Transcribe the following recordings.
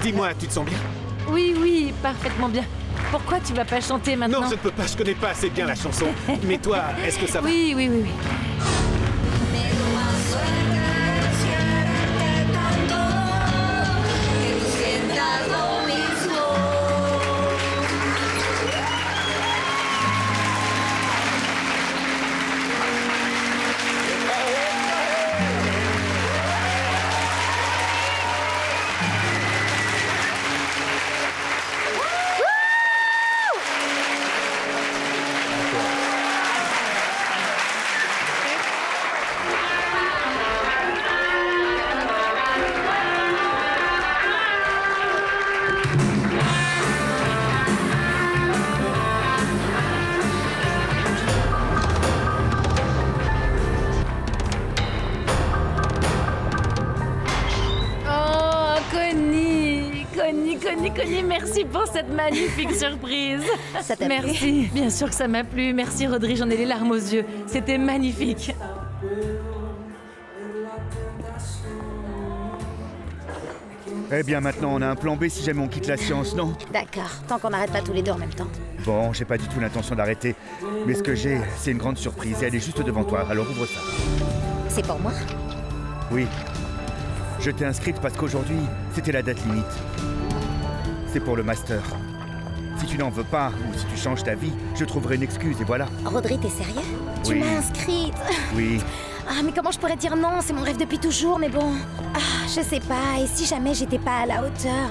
Dis-moi, tu te sens bien? Oui, oui, parfaitement bien. Pourquoi tu vas pas chanter maintenant? Non, je ne peux pas, je connais pas assez bien la chanson. Mais toi, est-ce que ça va? Oui, oui, oui, oui. Connie, merci pour cette magnifique surprise. Ça t'a plu? Merci, bien sûr que ça m'a plu. Merci Rodri, j'en ai les larmes aux yeux. C'était magnifique. Eh bien maintenant on a un plan B si jamais on quitte la science, non? D'accord, tant qu'on n'arrête pas tous les deux en même temps. Bon, j'ai pas du tout l'intention d'arrêter. Mais ce que j'ai, c'est une grande surprise et elle est juste devant toi, alors ouvre ça. C'est pour moi? Oui. Je t'ai inscrite parce qu'aujourd'hui, c'était la date limite. C'est pour le master. Si tu n'en veux pas, ou si tu changes ta vie, je trouverai une excuse et voilà. Rodri, t'es sérieux? Tu Oui. m'as inscrite. Oui. Ah, mais comment je pourrais dire non? C'est mon rêve depuis toujours, mais bon... Ah, je sais pas, et si jamais j'étais pas à la hauteur?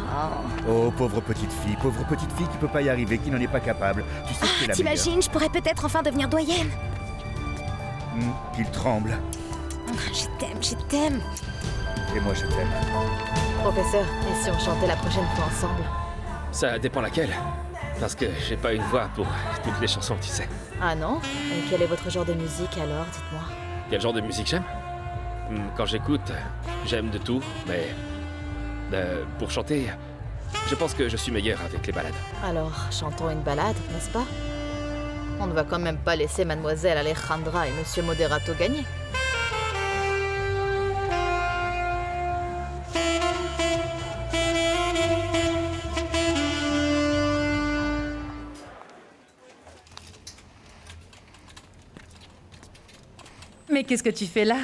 Oh, pauvre petite fille qui peut pas y arriver, qui n'en est pas capable. Tu sais que c'est la meilleure. T'imagines, je pourrais peut-être enfin devenir doyenne. Qu'il tremble. Je t'aime. Et moi je t'aime. Professeur, et si on chantait la prochaine fois ensemble? Ça dépend laquelle. Parce que j'ai pas une voix pour toutes les chansons, tu sais. Ah non? Et quel est votre genre de musique alors, dites-moi? Quel genre de musique j'aime? Quand j'écoute, j'aime de tout, mais... pour chanter, je pense que je suis meilleur avec les ballades. Alors, chantons une ballade, n'est-ce pas? On ne va quand même pas laisser Mademoiselle Alejandra et Monsieur Moderato gagner. Mais qu'est-ce que tu fais là?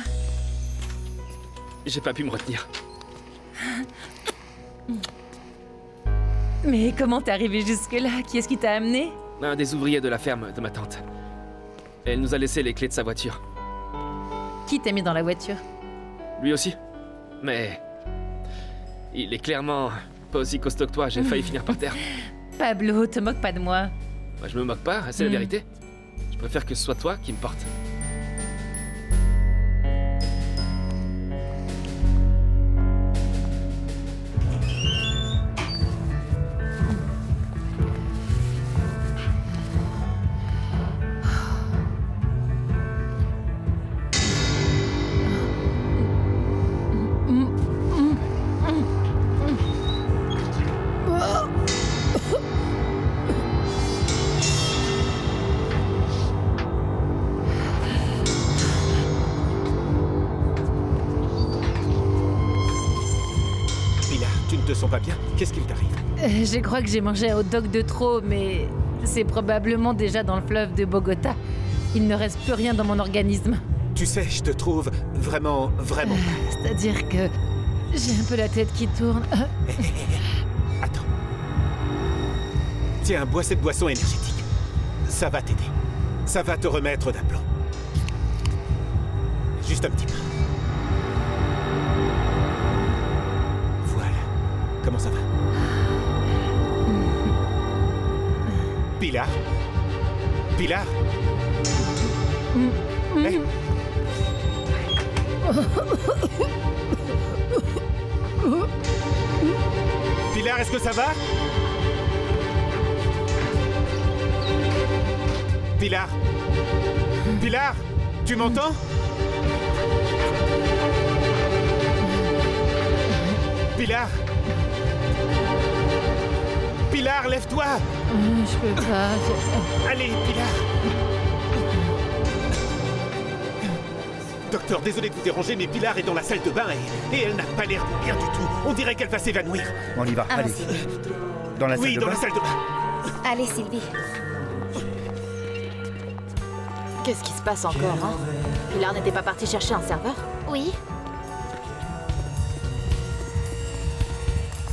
J'ai pas pu me retenir. Mais comment t'es arrivé jusque-là? Qui est-ce qui t'a amené? Un des ouvriers de la ferme de ma tante. Elle nous a laissé les clés de sa voiture. Qui t'a mis dans la voiture? Lui aussi. Mais... il est clairement pas aussi costaud que toi, j'ai failli finir par terre. Pablo, te moque pas de moi. Bah, je me moque pas, c'est la vérité. Je préfère que ce soit toi qui me porte. Pas bien? Qu'est-ce qu'il t'arrive? Je crois que j'ai mangé un hot dog de trop, mais c'est probablement déjà dans le fleuve de Bogota. Il ne reste plus rien dans mon organisme. Tu sais, je te trouve vraiment C'est-à-dire que j'ai un peu la tête qui tourne. Attends. Tiens, bois cette boisson énergétique. Ça va t'aider. Ça va te remettre d'aplomb. Juste un petit peu. Comment ça va? Pilar? Pilar? Hey. Pilar, est-ce que ça va? Pilar? Pilar? Tu m'entends? Pilar? Pilar, lève-toi! Je peux pas. Allez, Pilar! Docteur, désolé de vous déranger, mais Pilar est dans la salle de bain et elle n'a pas l'air de bien du tout. On dirait qu'elle va s'évanouir. On y va, allez. Allons-y. Dans la salle Oui, de dans bain. la salle de bain. Allez, Sylvie. Qu'est-ce qui se passe encore, hein? Pilar n'était pas parti chercher un serveur? Oui.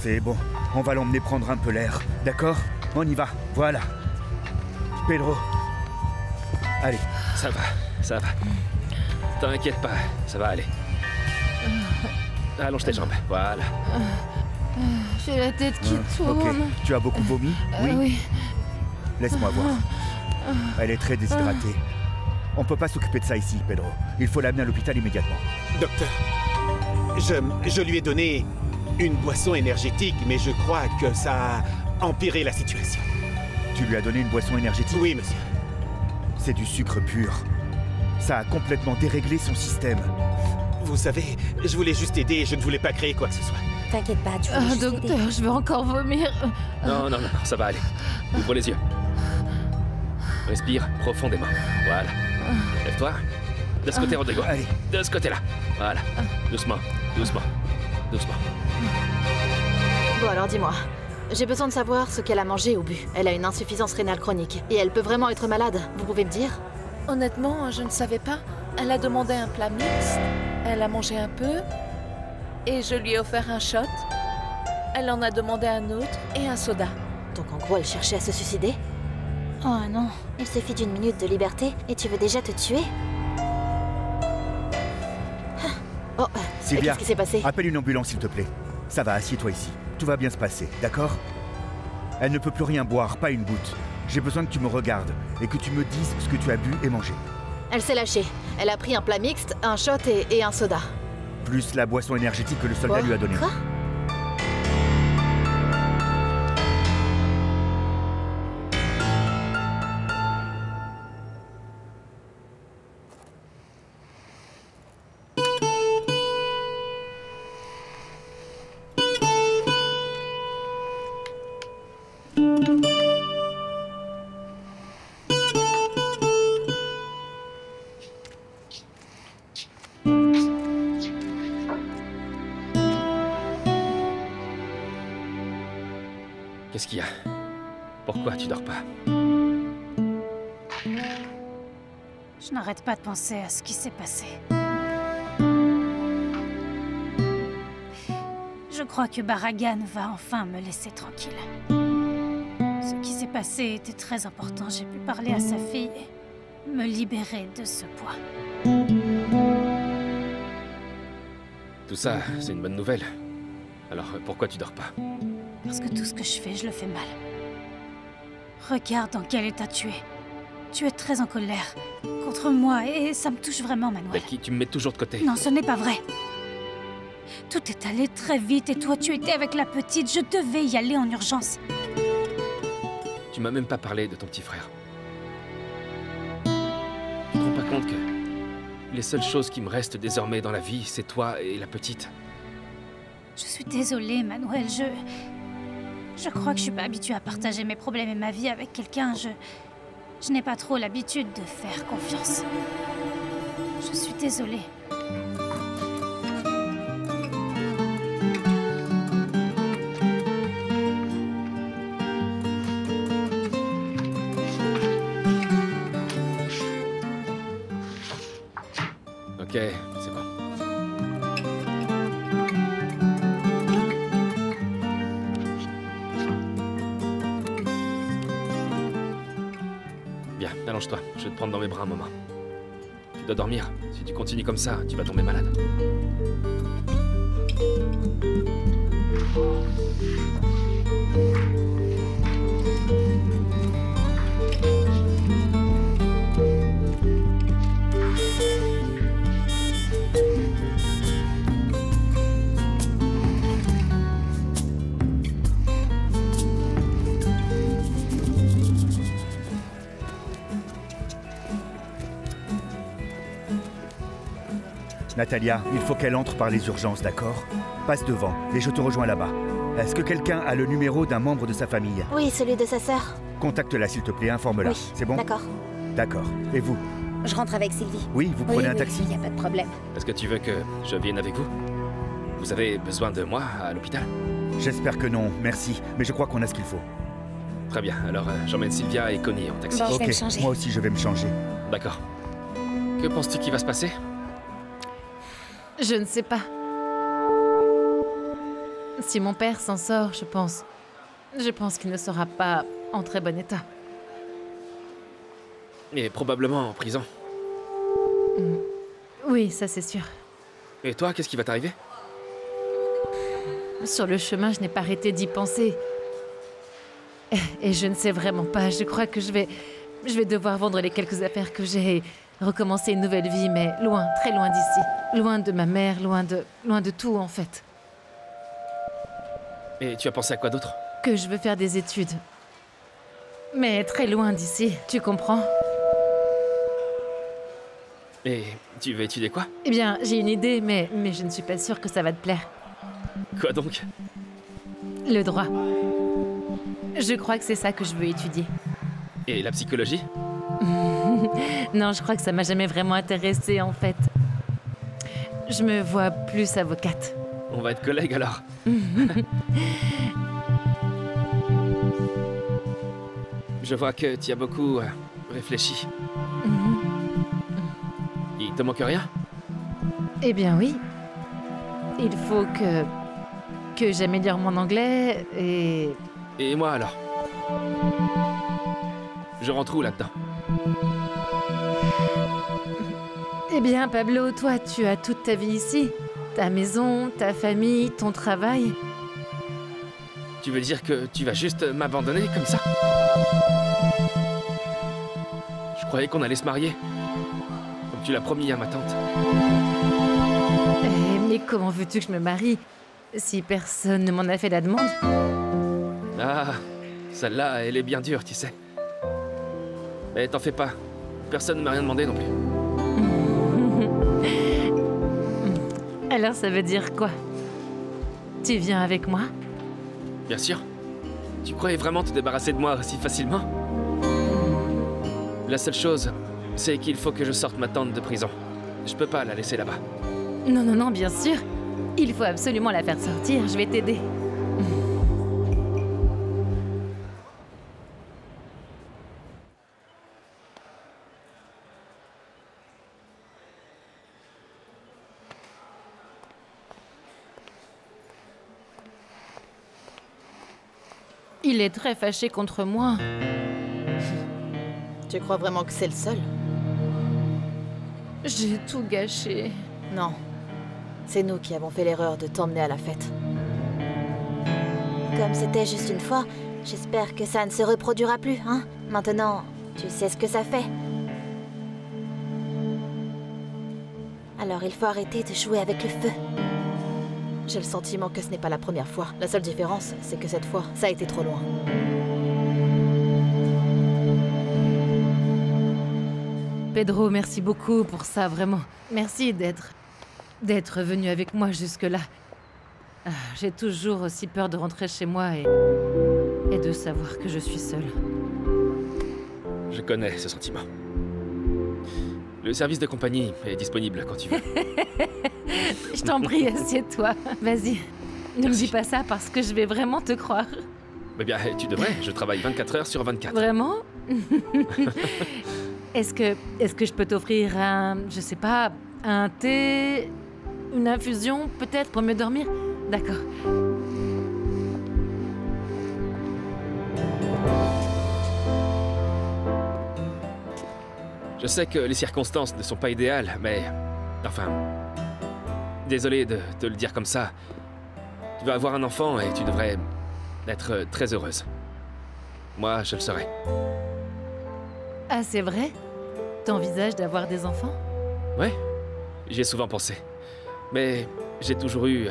C'est bon, on va l'emmener prendre un peu l'air, d'accord? On y va, voilà. Pedro. Allez, Ça va. T'inquiète pas, ça va aller. Allonge tes jambes, voilà. J'ai la tête qui ok. tourne. Tu as beaucoup vomi? Oui. Laisse-moi voir. Elle est très déshydratée. On peut pas s'occuper de ça ici, Pedro. Il faut l'amener à l'hôpital immédiatement. Docteur, je lui ai donné une boisson énergétique, mais je crois que ça a empiré la situation. Tu lui as donné une boisson énergétique? Oui, monsieur. C'est du sucre pur. Ça a complètement déréglé son système. Vous savez, je voulais juste aider et je ne voulais pas créer quoi que ce soit. T'inquiète pas, tu vas juste aider. Docteur, je vais encore vomir. Non, ça va aller. Ouvre les yeux. Respire profondément. Voilà. Lève-toi. De ce côté, Rodrigo. Allez. De ce côté-là. Voilà. Doucement. Bon alors dis-moi, j'ai besoin de savoir ce qu'elle a mangé ou bu. Elle a une insuffisance rénale chronique. Et elle peut vraiment être malade, vous pouvez me dire? Honnêtement, je ne savais pas. Elle a demandé un plat mixte, elle a mangé un peu, et je lui ai offert un shot. Elle en a demandé un autre et un soda. Donc en gros, elle cherchait à se suicider? Oh non, il suffit d'une minute de liberté et tu veux déjà te tuer? Oh, Sylvia, qu'est-ce qui s'est passé? appelle une ambulance s'il te plaît. Ça va, assieds-toi ici. Tout va bien se passer, d'accord? Elle ne peut plus rien boire, pas une goutte. J'ai besoin que tu me regardes et que tu me dises ce que tu as bu et mangé. Elle s'est lâchée. Elle a pris un plat mixte, un shot et un soda. Plus la boisson énergétique que le soldat Quoi? lui a donnée. Quoi? Qu'est-ce qu'il y a? Pourquoi tu dors pas? Je n'arrête pas de penser à ce qui s'est passé. Je crois que Barragan va enfin me laisser tranquille. Ce qui s'est passé était très important. J'ai pu parler à sa fille et me libérer de ce poids. Tout ça, c'est une bonne nouvelle. Alors pourquoi tu dors pas? Parce que tout ce que je fais, je le fais mal. Regarde dans quel état tu es. Tu es très en colère contre moi et ça me touche vraiment, Manuel. Becky, tu me mets toujours de côté. Non, ce n'est pas vrai. Tout est allé très vite et toi, tu étais avec la petite. Je devais y aller en urgence. Tu m'as même pas parlé de ton petit frère. Tu te rends pas compte que les seules choses qui me restent désormais dans la vie, c'est toi et la petite? Je suis désolée, Manuel. Je crois que je suis pas habituée à partager mes problèmes et ma vie avec quelqu'un. Je n'ai pas trop l'habitude de faire confiance. Je suis désolée. Ok, c'est bon. Bien, allonge-toi. Je vais te prendre dans mes bras un moment. Tu dois dormir. Si tu continues comme ça, tu vas tomber malade. Natalia, il faut qu'elle entre par les urgences, d'accord? Passe devant et je te rejoins là-bas. Est-ce que quelqu'un a le numéro d'un membre de sa famille? Oui, celui de sa sœur. Contacte-la s'il te plaît, informe-la. Oui, C'est bon? d'accord. D'accord. Et vous? Je rentre avec Sylvie. Oui, vous prenez un oui, taxi? y a pas de problème. Est-ce que tu veux que je vienne avec vous? Vous avez besoin de moi à l'hôpital? J'espère que non, merci. Mais je crois qu'on a ce qu'il faut. Très bien, alors j'emmène Sylvia et Connie en taxi. Bon, je vais Ok, me changer. moi aussi je vais me changer. D'accord. Que penses-tu qu'il va se passer? Je ne sais pas. Si mon père s'en sort, je pense qu'il ne sera pas en très bon état. Et probablement en prison. Oui, ça c'est sûr. Et toi, qu'est-ce qui va t'arriver? Sur le chemin, je n'ai pas arrêté d'y penser. Et je ne sais vraiment pas. Je crois que je vais devoir vendre les quelques affaires que j'ai et recommencer une nouvelle vie, mais loin, très loin d'ici. Loin de ma mère, loin de tout en fait. Et tu as pensé à quoi d'autre? Que je veux faire des études. Mais très loin d'ici, tu comprends? Et tu veux étudier quoi? Eh bien, j'ai une idée, mais je ne suis pas sûre que ça va te plaire. Quoi donc? Le droit. Je crois que c'est ça que je veux étudier. Et la psychologie? Non, je crois que ça m'a jamais vraiment intéressée en fait. Je me vois plus avocate. On va être collègues alors. Je vois que tu as beaucoup réfléchi. Il te manque rien? Eh bien oui. Il faut que j'améliore mon anglais et... Et moi alors? Je rentre où là-dedans? Eh bien Pablo, toi tu as toute ta vie ici. Ta maison, ta famille, ton travail. Tu veux dire que tu vas juste m'abandonner comme ça? Je croyais qu'on allait se marier. Comme tu l'as promis à ma tante. Mais comment veux-tu que je me marie si personne ne m'en a fait la demande? Ah, celle-là, elle est bien dure, tu sais. Mais t'en fais pas. Personne ne m'a rien demandé non plus. Alors ça veut dire quoi? Tu viens avec moi? Bien sûr. Tu croyais vraiment te débarrasser de moi aussi facilement? La seule chose, c'est qu'il faut que je sorte ma tante de prison. Je peux pas la laisser là-bas. Non, non, non, bien sûr. Il faut absolument la faire sortir, je vais t'aider. Il est très fâché contre moi. Tu crois vraiment que c'est le seul? J'ai tout gâché. Non. C'est nous qui avons fait l'erreur de t'emmener à la fête. Comme c'était juste une fois, j'espère que ça ne se reproduira plus, hein? Maintenant, tu sais ce que ça fait. Alors il faut arrêter de jouer avec le feu. J'ai le sentiment que ce n'est pas la première fois. La seule différence, c'est que cette fois, ça a été trop loin. Pedro, merci beaucoup pour ça, vraiment. Merci d'être venu avec moi jusque-là. Ah, j'ai toujours aussi peur de rentrer chez moi et de savoir que je suis seule. Je connais ce sentiment. Le service de compagnie est disponible quand tu veux. Je t'en prie, assieds-toi. Vas-y. Ne me Merci. dis pas ça parce que je vais vraiment te croire. Eh bien, tu devrais. Je travaille 24 heures sur 24. Vraiment? Est-ce que je peux t'offrir je sais pas, un thé, une infusion peut-être pour mieux dormir? D'accord. Je sais que les circonstances ne sont pas idéales, mais... Enfin... Désolé de te le dire comme ça. Tu vas avoir un enfant et tu devrais être très heureuse. Moi, je le serai. Ah, c'est vrai? T'envisages d'avoir des enfants? Ouais, j'y ai souvent pensé. Mais j'ai toujours eu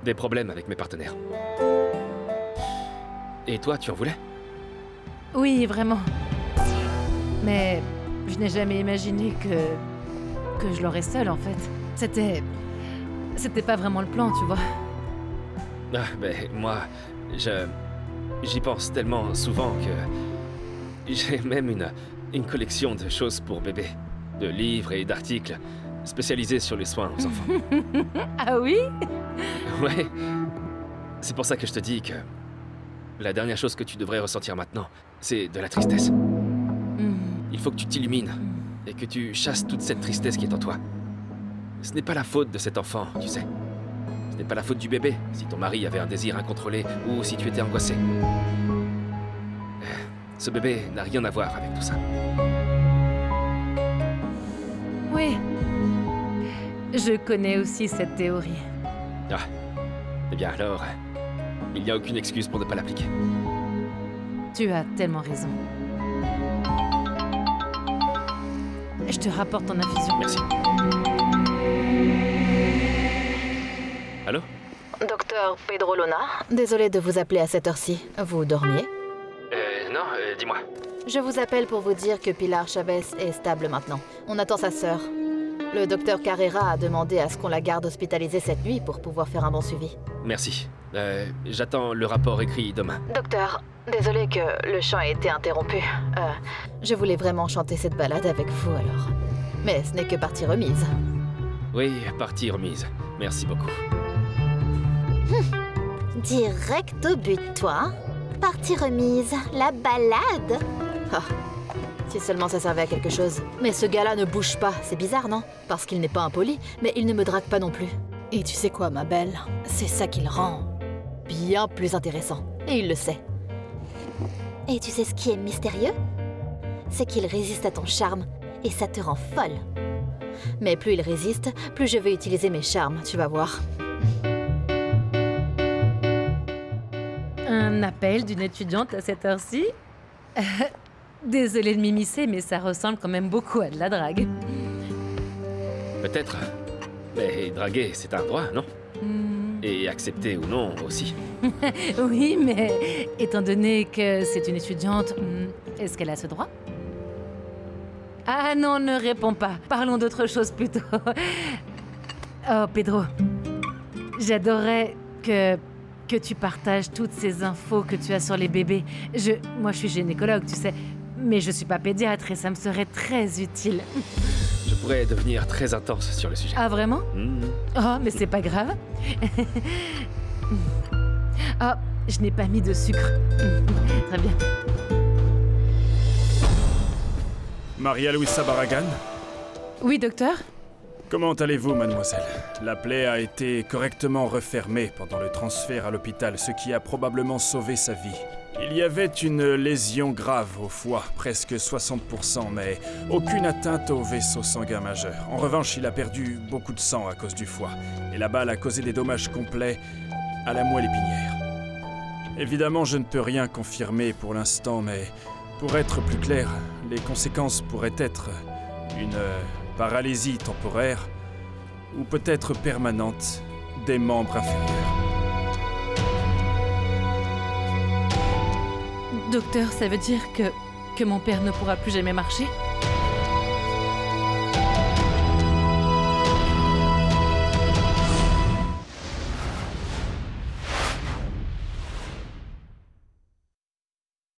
des problèmes avec mes partenaires. Et toi, tu en voulais? Oui, vraiment. Mais je n'ai jamais imaginé que je l'aurais seule, en fait. C'était pas vraiment le plan, tu vois. Ah, ben, moi, j'y pense tellement souvent que j'ai même une collection de choses pour bébé. de livres et d'articles spécialisés sur les soins aux enfants. Ah oui? Ouais. C'est pour ça que je te dis que la dernière chose que tu devrais ressentir maintenant, c'est de la tristesse. Il faut que tu t'illumines et que tu chasses toute cette tristesse qui est en toi. Ce n'est pas la faute de cet enfant, tu sais. Ce n'est pas la faute du bébé, si ton mari avait un désir incontrôlé ou si tu étais angoissé. Ce bébé n'a rien à voir avec tout ça. Oui. Je connais aussi cette théorie. Ah. Eh bien alors, il n'y a aucune excuse pour ne pas l'appliquer. Tu as tellement raison. Je te rapporte ton infusion. Merci. Allô? Docteur Pedro Luna, désolé de vous appeler à cette heure-ci. Vous dormiez? Non, dis-moi. Je vous appelle pour vous dire que Pilar Chavez est stable maintenant. On attend sa sœur. Le docteur Carrera a demandé à ce qu'on la garde hospitalisée cette nuit pour pouvoir faire un bon suivi. Merci. J'attends le rapport écrit demain. Docteur, désolé que le chant ait été interrompu. Je voulais vraiment chanter cette balade avec vous alors. Mais ce n'est que partie remise. Oui, partie remise. Merci beaucoup. Direct au but, toi. Partie remise, la balade. Ah, si seulement ça servait à quelque chose. Mais ce gars-là ne bouge pas, c'est bizarre, non? Parce qu'il n'est pas impoli, mais il ne me drague pas non plus. Et tu sais quoi, ma belle? C'est ça qui le rend bien plus intéressant. Et il le sait. Et tu sais ce qui est mystérieux? C'est qu'il résiste à ton charme, et ça te rend folle. Mais plus il résiste, plus je vais utiliser mes charmes, tu vas voir. Un appel d'une étudiante à cette heure-ci? Désolée de m'immiscer, mais ça ressemble quand même beaucoup à de la drague. Peut-être. Mais draguer, c'est un droit, non? Et accepter ou non aussi. Oui, mais étant donné que c'est une étudiante, est-ce qu'elle a ce droit? Ah non, ne réponds pas. Parlons d'autre chose plutôt. Oh, Pedro. J'adorerais que tu partages toutes ces infos que tu as sur les bébés. Moi, je suis gynécologue, tu sais, mais je suis pas pédiatre et ça me serait très utile. Je pourrais devenir très intense sur le sujet. Ah, vraiment? Oh, mais c'est pas grave. Oh, je n'ai pas mis de sucre. Très bien. Maria Luisa Barragan? Oui, docteur? Comment allez-vous, mademoiselle? La plaie a été correctement refermée pendant le transfert à l'hôpital, ce qui a probablement sauvé sa vie. Il y avait une lésion grave au foie, presque 60%, mais aucune atteinte au vaisseau sanguin majeur. En revanche, il a perdu beaucoup de sang à cause du foie, et la balle a causé des dommages complets à la moelle épinière. Évidemment, je ne peux rien confirmer pour l'instant, mais pour être plus clair, les conséquences pourraient être une paralysie temporaire ou peut-être permanente des membres inférieurs. Docteur, ça veut dire que mon père ne pourra plus jamais marcher?